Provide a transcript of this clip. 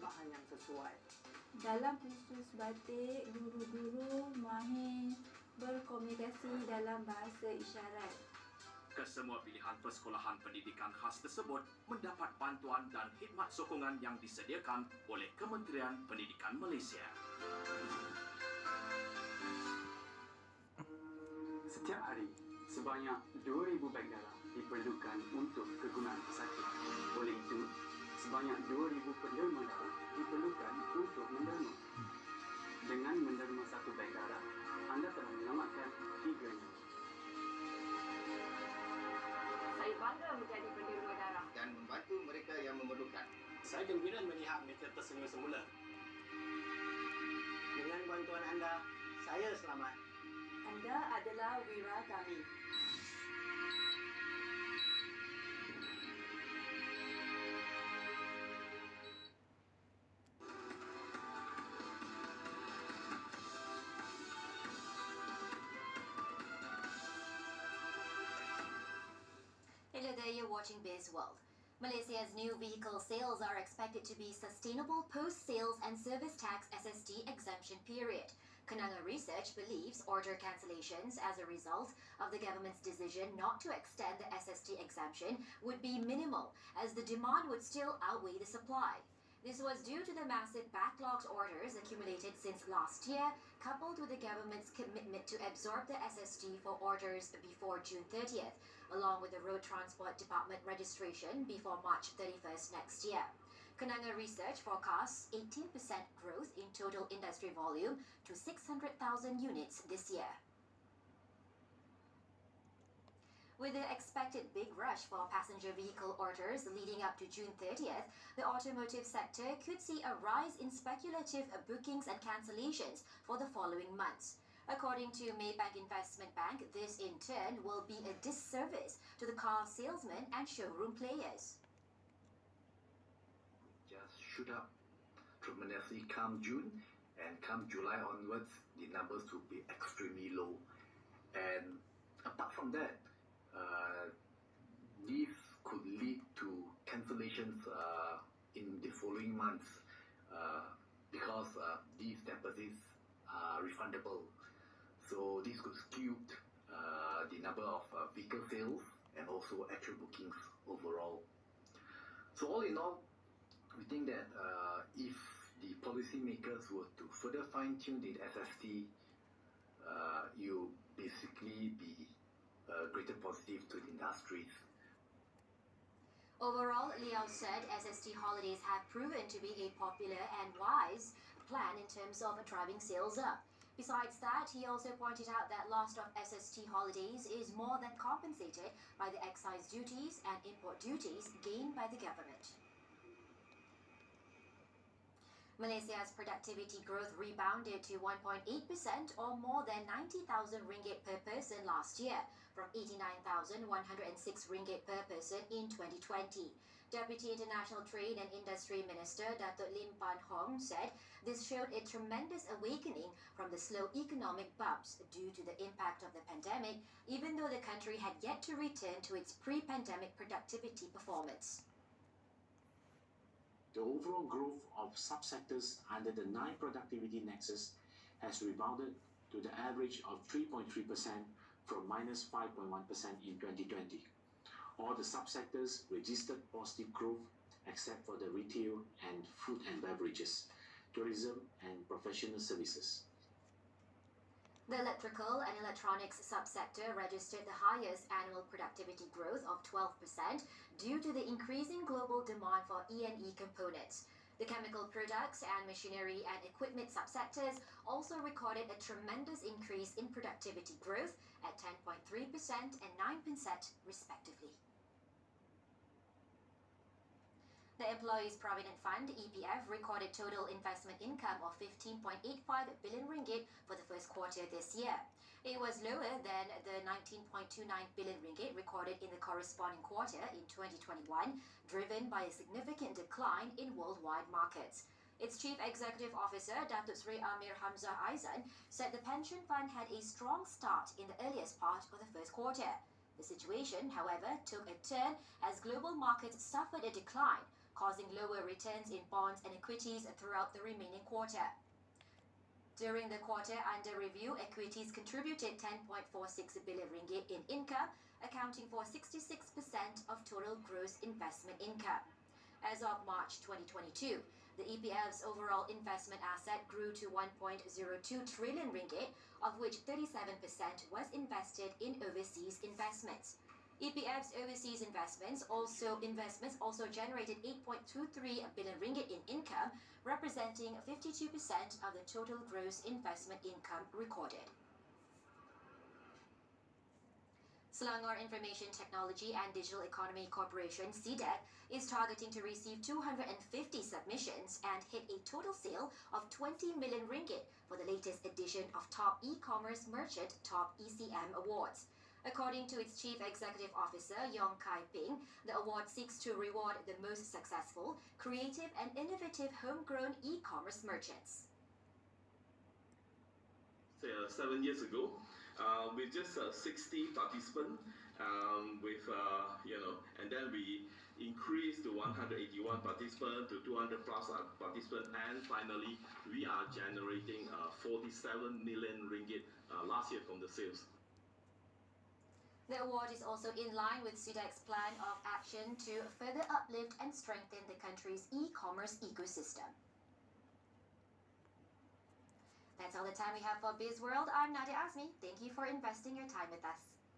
bahan yang sesuai. Dalam kursus batik, guru-guru mahir berkomunikasi dalam bahasa isyarat. Kesemua pilihan persekolahan pendidikan khas tersebut mendapat bantuan dan khidmat sokongan yang disediakan oleh Kementerian Pendidikan Malaysia. Setiap hari, sebanyak 2,000 beg darah diperlukan untuk kegunaan pesakit. Oleh itu, sebanyak 2,000 penderma darah diperlukan untuk menderma. Dengan menderma satu beg darah, anda telah menyelamatkan 3 nyawa. Saya bangga menjadi penderma darah dan membantu mereka yang memerlukan. Saya gembira melihat mereka tersenyum semula. Dengan bantuan anda, saya selamat. Anda adalah wira kami. Hello there, you're watching Bizworld. Malaysia's new vehicle sales are expected to be sustainable post-sales and service tax SST exemption period. Kenanga Research believes order cancellations as a result of the government's decision not to extend the SST exemption would be minimal, as the demand would still outweigh the supply. This was due to the massive backlogged orders accumulated since last year, coupled with the government's commitment to absorb the SST for orders before June 30th, along with the Road Transport Department registration before March 31st next year. Kenanga Research forecasts 18% growth in total industry volume to 600,000 units this year. With the expected big rush for passenger vehicle orders leading up to June 30th, the automotive sector could see a rise in speculative bookings and cancellations for the following months. According to Maybank Investment Bank, this in turn will be a disservice to the car salesmen and showroom players. Just shoot up tremendously come June, and come July onwards, the numbers will be extremely low. And apart from that, this could lead to cancellations in the following months because these deposits are refundable. So this could skew the number of vehicle sales and also actual bookings overall. So all in all, we think that if the policymakers were to further fine-tune the SST, you basically be a greater positive to the industries. Overall, Liao said SST holidays have proven to be a popular and wise plan in terms of driving sales up. Besides that, he also pointed out that loss of SST holidays is more than compensated by the excise duties and import duties gained by the government. Malaysia's productivity growth rebounded to 1.8% or more than 90,000 ringgit per person last year, from 89,106 ringgit per person in 2020. Deputy International Trade and Industry Minister Datuk Lim Pan Hong said this showed a tremendous awakening from the slow economic bumps due to the impact of the pandemic, even though the country had yet to return to its pre-pandemic productivity performance. The overall growth of subsectors under the 9 productivity nexus has rebounded to the average of 3.3% from minus 5.1% in 2020. All the subsectors registered positive growth except for the retail and food and beverages, tourism and professional services. The electrical and electronics subsector registered the highest annual productivity growth of 12% due to the increasing global demand for E&E components. The chemical products and machinery and equipment subsectors also recorded a tremendous increase in productivity growth at 10.3% and 9% respectively. The Employees Provident Fund, EPF, recorded total investment income of 15.85 billion ringgit for the first quarter this year. It was lower than the 19.29 billion ringgit recorded in the corresponding quarter in 2021, driven by a significant decline in worldwide markets. Its Chief Executive Officer, Datuk Sri Amir Hamzah Aizan, said the pension fund had a strong start in the earliest part of the first quarter. The situation, however, took a turn as global markets suffered a decline, causing lower returns in bonds and equities throughout the remaining quarter. During the quarter under review, equities contributed 10.46 billion ringgit in income, accounting for 66% of total gross investment income. As of March 2022, the EPF's overall investment asset grew to 1.02 trillion ringgit, of which 37% was invested in overseas investments. EPF's overseas investments also generated 8.23 billion ringgit in income, representing 52% of the total gross investment income recorded. Selangor Information Technology and Digital Economy Corporation (SIDEC) is targeting to receive 250 submissions and hit a total sale of 20 million ringgit for the latest edition of Top E-Commerce Merchant Top ECM Awards. According to its Chief Executive Officer, Yong Kai Ping, the award seeks to reward the most successful, creative and innovative homegrown e-commerce merchants. 7 years ago, with just 60 participants, and then we increased to 181 participants to 200 plus participants, and finally we are generating 47 million ringgit last year from the sales. The award is also in line with SIDEC's plan of action to further uplift and strengthen the country's e-commerce ecosystem. That's all the time we have for Bizworld. I'm Nadia Azmi. Thank you for investing your time with us.